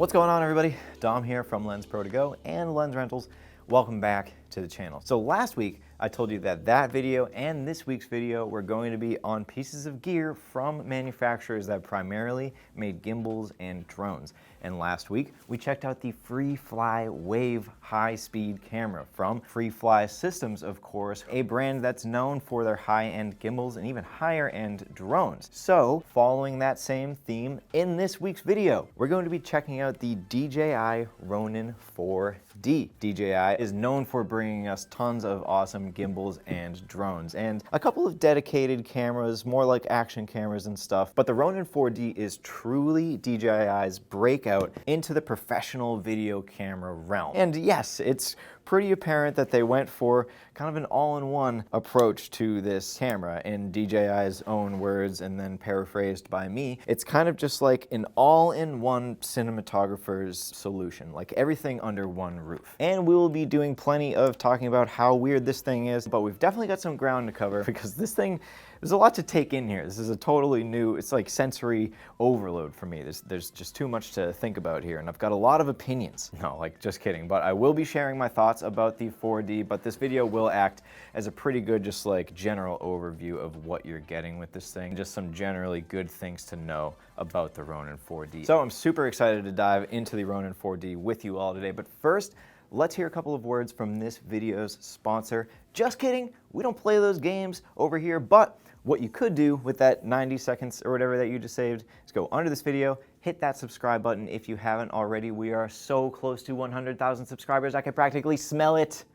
What's going on, everybody? Dom here from Lensprotogo and Lens Rentals. Welcome back to the channel. So last week I told you that video and this week's video were going to be on pieces of gear from manufacturers that primarily made gimbals and drones. And last week we checked out the FreeFly Wave high-speed camera from FreeFly Systems, of course, a brand that's known for their high-end gimbals and even higher-end drones. So following that same theme, in this week's video we're going to be checking out the DJI Ronin 4D. DJI is known for bringing us tons of awesome gimbals and drones and a couple of dedicated cameras, more like action cameras and stuff, but the Ronin 4D is truly DJI's breakout into the professional video camera realm. And yes, it's pretty apparent that they went for kind of an all-in-one approach to this camera, in DJI's own words and then paraphrased by me. It's kind of just like an all-in-one cinematographer's solution, like everything under one roof. And we will be doing plenty of talking about how weird this thing is, but we've definitely got some ground to cover because this thing, there's a lot to take in here. This is a totally new, it's like sensory overload for me. There's just too much to think about here, and I've got a lot of opinions. No, like, just kidding. But I will be sharing my thoughts about the 4D, but this video will act as a pretty good, just like, general overview of what you're getting with this thing. Just some generally good things to know about the Ronin 4D. So I'm super excited to dive into the Ronin 4D with you all today, but first, let's hear a couple of words from this video's sponsor. Just kidding, we don't play those games over here, but what you could do with that 90 seconds or whatever that you just saved is go under this video, hit that subscribe button if you haven't already. We are so close to 100,000 subscribers, I can practically smell it.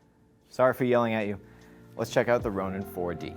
Sorry for yelling at you. Let's check out the Ronin 4D.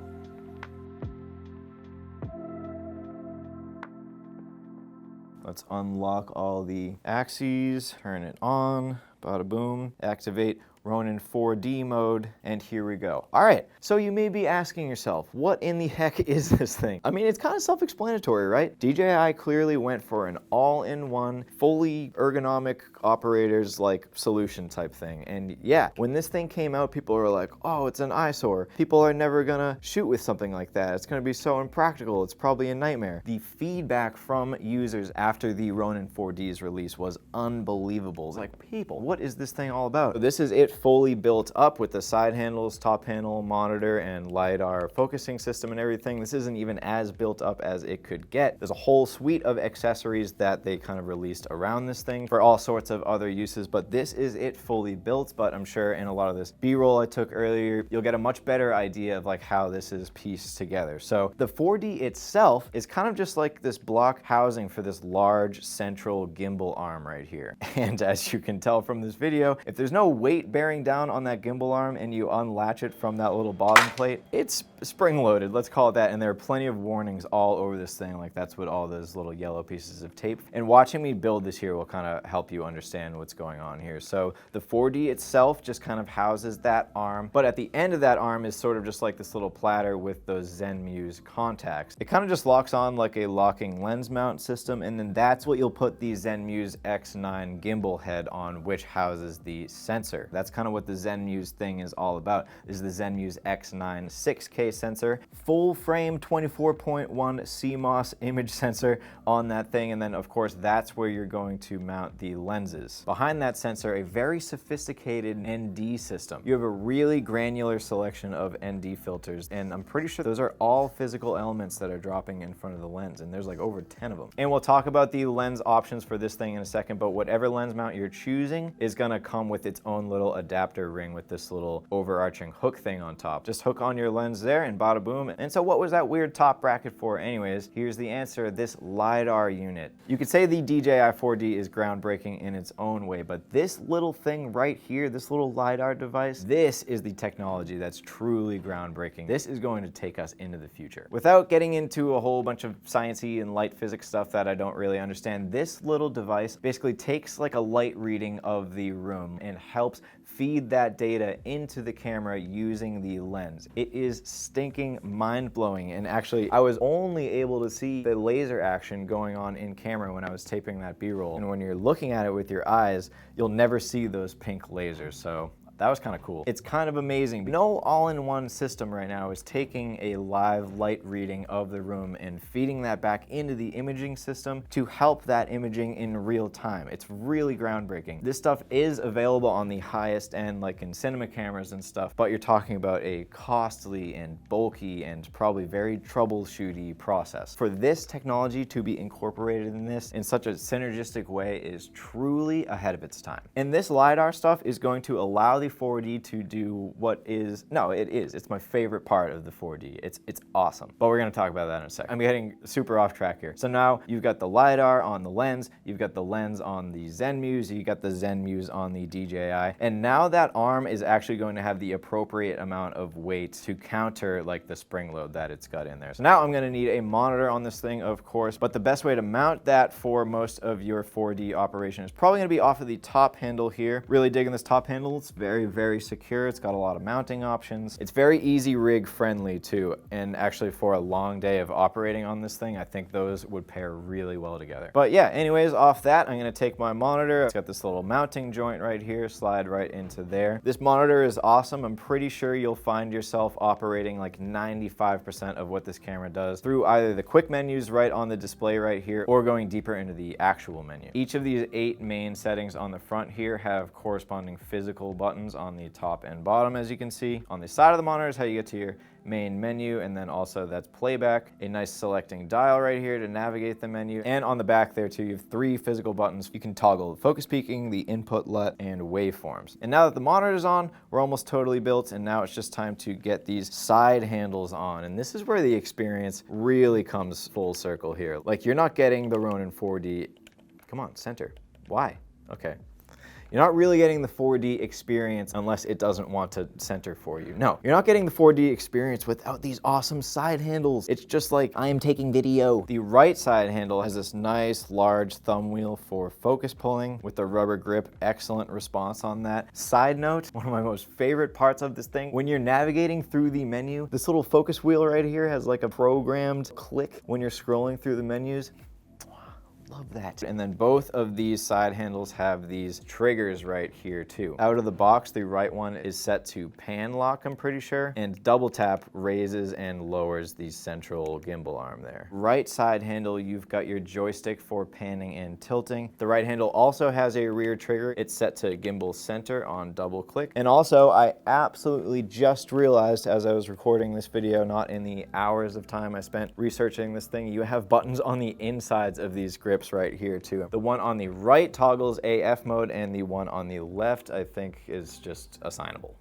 Let's unlock all the axes, turn it on, bada boom, activate Ronin 4D mode, and here we go. All right, so you may be asking yourself, what in the heck is this thing? I mean, it's kind of self-explanatory, right? DJI clearly went for an all-in-one, fully ergonomic operators like solution type thing. And yeah, when this thing came out, people were like, oh, it's an eyesore. People are never gonna shoot with something like that. It's gonna be so impractical. It's probably a nightmare. The feedback from users after the Ronin 4D's release was unbelievable. It's like, people, what is this thing all about? So this is it fully built up with the side handles, top panel, monitor, and LiDAR focusing system and everything. This isn't even as built up as it could get. There's a whole suite of accessories that they kind of released around this thing for all sorts of other uses, but this is it fully built. But I'm sure in a lot of this B-roll I took earlier, you'll get a much better idea of like how this is pieced together. So the 4D itself is kind of just like this block housing for this large central gimbal arm right here. And as you can tell from this video, if there's no weight bearing down on that gimbal arm and you unlatch it from that little bottom plate, it's spring-loaded, let's call it that, and there are plenty of warnings all over this thing, like that's what all those little yellow pieces of tape. And watching me build this here will kind of help you understand what's going on here. So the 4D itself just kind of houses that arm, but at the end of that arm is sort of just like this little platter with those Zenmuse contacts. It kind of just locks on like a locking lens mount system, and then that's what you'll put the Zenmuse X9 gimbal head on, which houses the sensor. That's kind of what the Zenmuse thing is all about. This is the Zenmuse X9 6K sensor, full frame 24.1 CMOS image sensor on that thing, and then of course that's where you're going to mount the lenses. Behind that sensor, a very sophisticated ND system. You have a really granular selection of ND filters, and I'm pretty sure those are all physical elements that are dropping in front of the lens, and there's like over 10 of them. And we'll talk about the lens options for this thing in a second, but whatever lens mount you're choosing is gonna come with its own little adapter ring with this little overarching hook thing on top. Just hook on your lens there and bada boom. And so what was that weird top bracket for anyways? Here's the answer, this LiDAR unit. You could say the DJI 4D is groundbreaking in its own way, but this little thing right here, this little LiDAR device, this is the technology that's truly groundbreaking. This is going to take us into the future. Without getting into a whole bunch of sciencey and light physics stuff that I don't really understand, this little device basically takes like a light reading of the room and helps feed that data into the camera using the lens. It is stinking mind-blowing, and actually I was only able to see the laser action going on in camera when I was taping that B-roll. And when you're looking at it with your eyes, you'll never see those pink lasers. So That was kind of cool. It's kind of amazing. No all-in-one system right now is taking a live light reading of the room and feeding that back into the imaging system to help that imaging in real time. It's really groundbreaking. This stuff is available on the highest end, like in cinema cameras and stuff, but you're talking about a costly and bulky and probably very troubleshooty process. For this technology to be incorporated in this in such a synergistic way is truly ahead of its time. And this LiDAR stuff is going to allow the 4D to do what is, no, it is. It's my favorite part of the 4D. It's awesome. But we're gonna talk about that in a second. I'm getting super off track here. So now you've got the LiDAR on the lens, you've got the lens on the Zenmuse, you got the Zenmuse on the DJI, and now that arm is actually going to have the appropriate amount of weight to counter like the spring load that it's got in there. So now I'm gonna need a monitor on this thing, of course, but the best way to mount that for most of your 4D operation is probably gonna be off of the top handle here. Really digging this top handle. It's very, very secure. It's got a lot of mounting options. It's very easy rig friendly too. And actually for a long day of operating on this thing, I think those would pair really well together. But yeah, anyways, off that, I'm gonna take my monitor. It's got this little mounting joint right here, slide right into there. This monitor is awesome. I'm pretty sure you'll find yourself operating like 95% of what this camera does through either the quick menus right on the display right here or going deeper into the actual menu. Each of these 8 main settings on the front here have corresponding physical buttons on the top and bottom, as you can see. On the side of the monitor is how you get to your main menu, and then also that's playback, a nice selecting dial right here to navigate the menu, and on the back there too you have 3 physical buttons. You can toggle focus peaking, the input LUT, and waveforms. And now that the monitor's on, we're almost totally built, and now it's just time to get these side handles on, and this is where the experience really comes full circle here. Like, you're not getting the Ronin 4D, come on, center, why? Okay. You're not really getting the 4D experience unless it doesn't want to center for you. No, you're not getting the 4D experience without these awesome side handles. It's just like, I am taking video. The right side handle has this nice large thumb wheel for focus pulling with the rubber grip. Excellent response on that. Side note, one of my most favorite parts of this thing, when you're navigating through the menu, this little focus wheel right here has like a programmed click when you're scrolling through the menus. Love that. And then both of these side handles have these triggers right here too. Out of the box, the right one is set to pan lock, I'm pretty sure, and double tap raises and lowers the central gimbal arm there. Right side handle, you've got your joystick for panning and tilting. The right handle also has a rear trigger. It's set to gimbal center on double click. And also, I absolutely just realized as I was recording this video, not in the hours of time I spent researching this thing, you have buttons on the insides of these grips right here too. The one on the right toggles AF mode, and the one on the left I think is just assignable.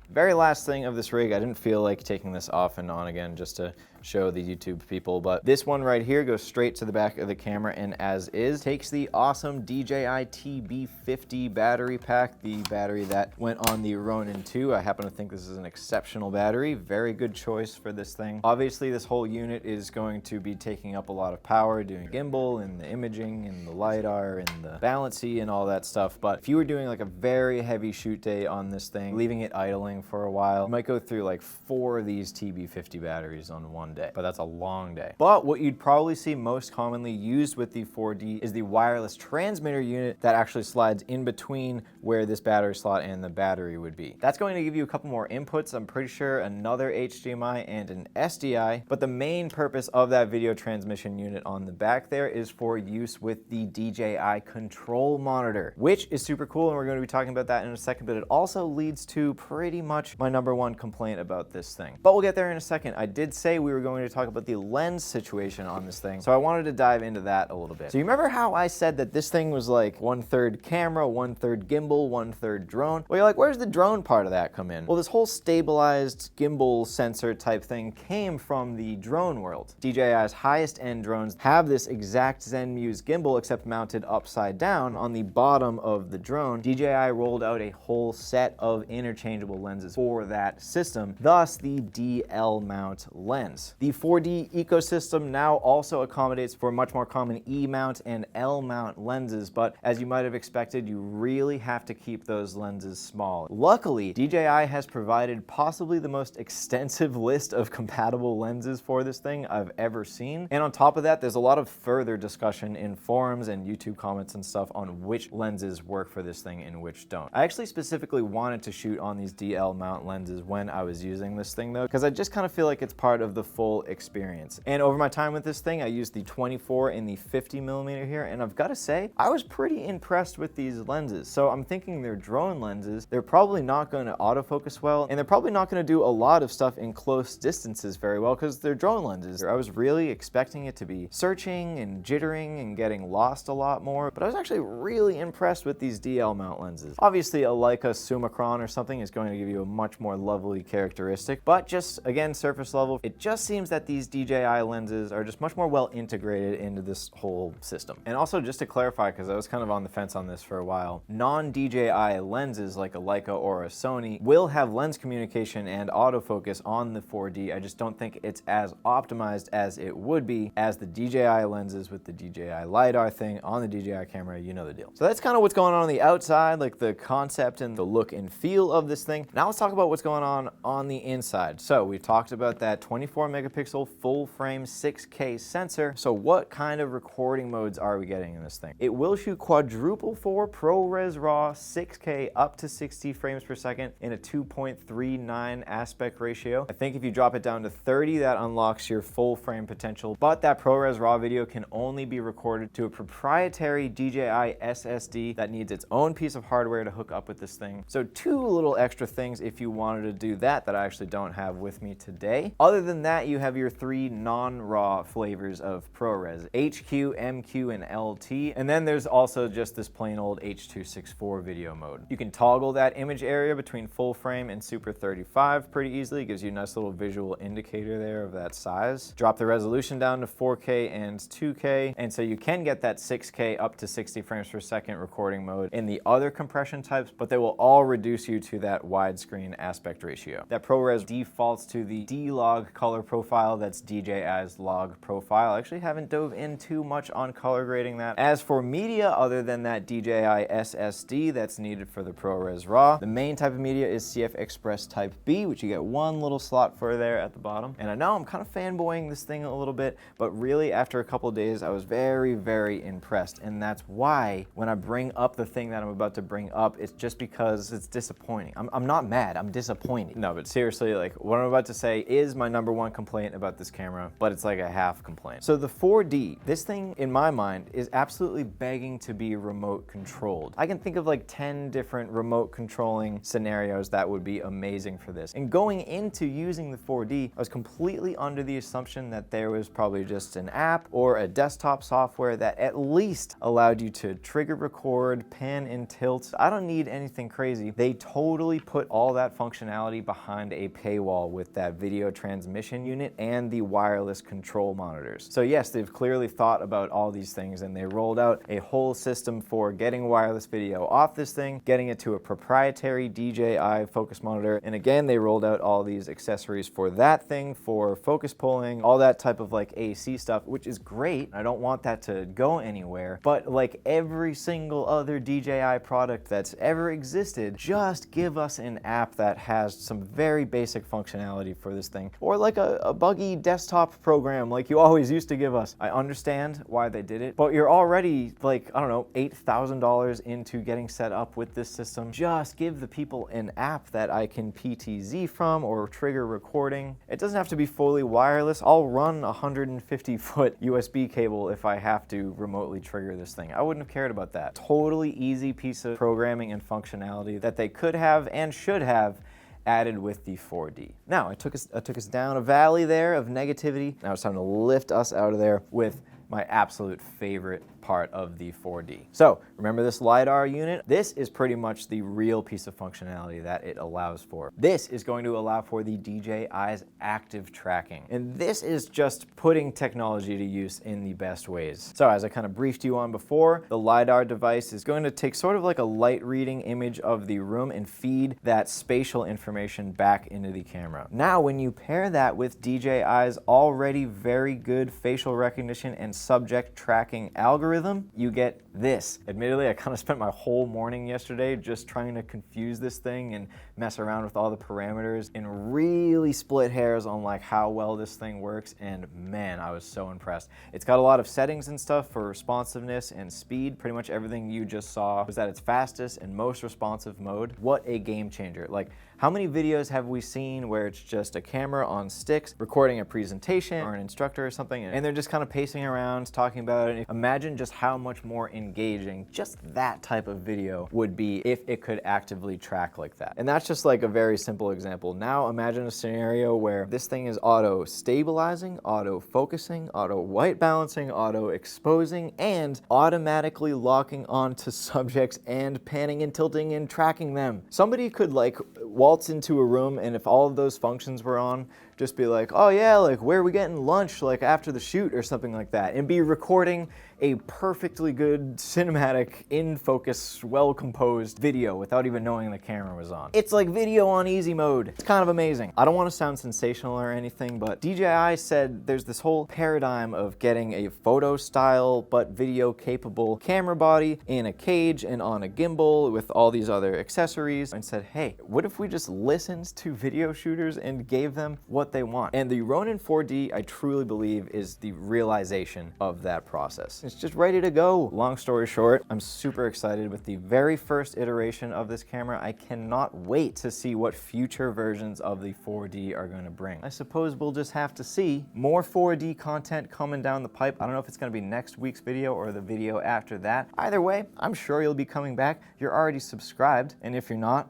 Very last thing of this rig, I didn't feel like taking this off and on again just to show the YouTube people, but this one right here goes straight to the back of the camera and as is takes the awesome DJI TB50 battery pack, the battery that went on the Ronin 2. I happen to think this is an exceptional battery, very good choice for this thing. Obviously this whole unit is going to be taking up a lot of power doing gimbal and the imaging and the LiDAR and the balancy and all that stuff, but if you were doing like a very heavy shoot day on this thing, leaving it idling for a while, you might go through like 4 of these TB50 batteries on one day, but that's a long day. But what you'd probably see most commonly used with the 4D is the wireless transmitter unit that actually slides in between where this battery slot and the battery would be. That's going to give you a couple more inputs. I'm pretty sure another HDMI and an SDI, but the main purpose of that video transmission unit on the back there is for use with the DJI control monitor, which is super cool, and we're going to be talking about that in a second, but it also leads to pretty much my #1 complaint about this thing. But we'll get there in a second. I did say we were going to talk about the lens situation on this thing, so I wanted to dive into that a little bit. So you remember how I said that this thing was like 1/3 camera, 1/3 gimbal, 1/3 drone? Well, you're like, where's the drone part of that come in? Well, this whole stabilized gimbal sensor type thing came from the drone world. DJI's highest end drones have this exact Zenmuse gimbal except mounted upside down on the bottom of the drone. DJI rolled out a whole set of interchangeable lenses lenses for that system, thus the DL mount lens. The 4D ecosystem now also accommodates for much more common E mount and L mount lenses, but as you might have expected, you really have to keep those lenses small. Luckily, DJI has provided possibly the most extensive list of compatible lenses for this thing I've ever seen. And on top of that, there's a lot of further discussion in forums and YouTube comments and stuff on which lenses work for this thing and which don't. I actually specifically wanted to shoot on these DL mount lenses when I was using this thing though, because I just kind of feel like it's part of the full experience. And over my time with this thing, I used the 24 and the 50mm here, and I've got to say, I was pretty impressed with these lenses. So I'm thinking they're drone lenses. They're probably not going to autofocus well, and they're probably not going to do a lot of stuff in close distances very well because they're drone lenses. I was really expecting it to be searching and jittering and getting lost a lot more, but I was actually really impressed with these DL mount lenses. Obviously, a Leica Summicron or something is going to give you a much more lovely characteristic, but just, again, surface level, it just seems that these DJI lenses are just much more well integrated into this whole system. And also, just to clarify, because I was kind of on the fence on this for a while, non-DJI lenses like a Leica or a Sony will have lens communication and autofocus on the 4D. I just don't think it's as optimized as it would be as the DJI lenses with the DJI LiDAR thing on the DJI camera. You know the deal. So that's kind of what's going on the outside, like the concept and the look and feel of this thing. Now let's talk about what's going on the inside. So we've talked about that 24 megapixel full frame 6K sensor. So what kind of recording modes are we getting in this thing? It will shoot quadruple 4 ProRes RAW 6K up to 60 frames per second in a 2.39 aspect ratio. I think if you drop it down to 30, that unlocks your full frame potential, but that ProRes RAW video can only be recorded to a proprietary DJI SSD that needs its own piece of hardware to hook up with this thing. So 2 little extra things if you wanted to do that I actually don't have with me today. Other than that, you have your 3 non-RAW flavors of ProRes: HQ, MQ, and LT. And then there's also just this plain old H.264 video mode. You can toggle that image area between full frame and Super 35 pretty easily. It gives you a nice little visual indicator there of that size. Drop the resolution down to 4K and 2K, and so you can get that 6K up to 60 frames per second recording mode in the other compression types, but they will all reduce you to that widescreen aspect ratio. That ProRes defaults to the D-Log color profile. That's DJI's log profile. I actually haven't dove in too much on color grading that. As for media, other than that DJI SSD that's needed for the ProRes RAW, the main type of media is CF Express Type B, which you get one little slot for there at the bottom. And I know I'm kind of fanboying this thing a little bit, but really after a couple of days, I was very, very impressed. And that's why when I bring up the thing that I'm about to bring up, it's just because it's disappointing. I'm not mad, I'm disappointed. No, but seriously, like what I'm about to say is my #1 complaint about this camera, but it's like a half complaint. So the 4D, this thing in my mind is absolutely begging to be remote controlled. I can think of like 10 different remote controlling scenarios that would be amazing for this. And going into using the 4D, I was completely under the assumption that there was probably just an app or a desktop software that at least allowed you to trigger record, pan and tilt. I don't need anything crazy. They totally put all that functionality behind a paywall with that video transmission unit and the wireless control monitors. So yes, they've clearly thought about all these things, and they rolled out a whole system for getting wireless video off this thing, getting it to a proprietary DJI focus monitor, and again, they rolled out all these accessories for that thing, for focus pulling, all that type of like AC stuff, which is great. I don't want that to go anywhere, but like every single other DJI product that's ever existed, just give us an app that has some very basic functionality for this thing, or like a buggy desktop program like you always used to give us. I understand why they did it, but you're already like, I don't know, $8,000 into getting set up with this system. Just give the people an app that I can PTZ from or trigger recording. It doesn't have to be fully wireless. I'll run a 150-foot USB cable if I have to remotely trigger this thing. I wouldn't have cared about that. Totally easy piece of programming and functionality that they could have and should have added with the 4D. Now, I took us down a valley there of negativity. Now it's time to lift us out of there with my absolute favorite part of the 4D. So remember this LiDAR unit? This is pretty much the real piece of functionality that it allows for. This is going to allow for the DJI's active tracking. And this is just putting technology to use in the best ways. So as I kind of briefed you on before, the LiDAR device is going to take sort of like a light reading image of the room and feed that spatial information back into the camera. Now, when you pair that with DJI's already very good facial recognition and subject tracking algorithm, you get this. Admittedly, I kind of spent my whole morning yesterday just trying to confuse this thing and mess around with all the parameters and really split hairs on like how well this thing works, and man, I was so impressed. It's got a lot of settings and stuff for responsiveness and speed. Pretty much everything you just saw was at its fastest and most responsive mode. What a game changer. Like, how many videos have we seen where it's just a camera on sticks recording a presentation or an instructor or something, and they're just kind of pacing around talking about it? Imagine just how much more engaging just that type of video would be if it could actively track like that. And that's just like a very simple example. Now imagine a scenario where this thing is auto stabilizing, auto focusing, auto white balancing, auto exposing, and automatically locking onto subjects and panning and tilting and tracking them. Somebody could like waltz into a room, and if all of those functions were on, just be like, oh yeah, like where are we getting lunch like after the shoot or something like that, and be recording a perfectly good cinematic, in focus, well composed video without even knowing the camera was on. It's like video on easy mode. It's kind of amazing. I don't want to sound sensational or anything, but DJI said there's this whole paradigm of getting a photo style but video capable camera body in a cage and on a gimbal with all these other accessories, and said, hey, what if we just listened to video shooters and gave them what they want? And the Ronin 4D, I truly believe, is the realization of that process. It's just ready to go. Long story short, I'm super excited with the very first iteration of this camera. I cannot wait to see what future versions of the 4D are going to bring. I suppose we'll just have to see. More 4D content coming down the pipe. I don't know if it's going to be next week's video or the video after that. Either way, I'm sure you'll be coming back. You're already subscribed, and if you're not,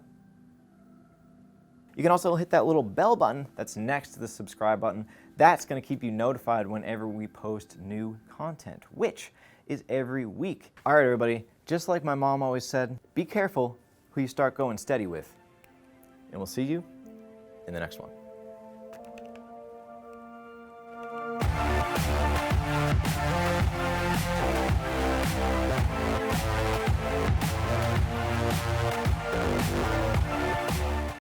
you can also hit that little bell button that's next to the subscribe button. That's going to keep you notified whenever we post new content, which is every week. All right, everybody, just like my mom always said, be careful who you start going steady with. And we'll see you in the next one.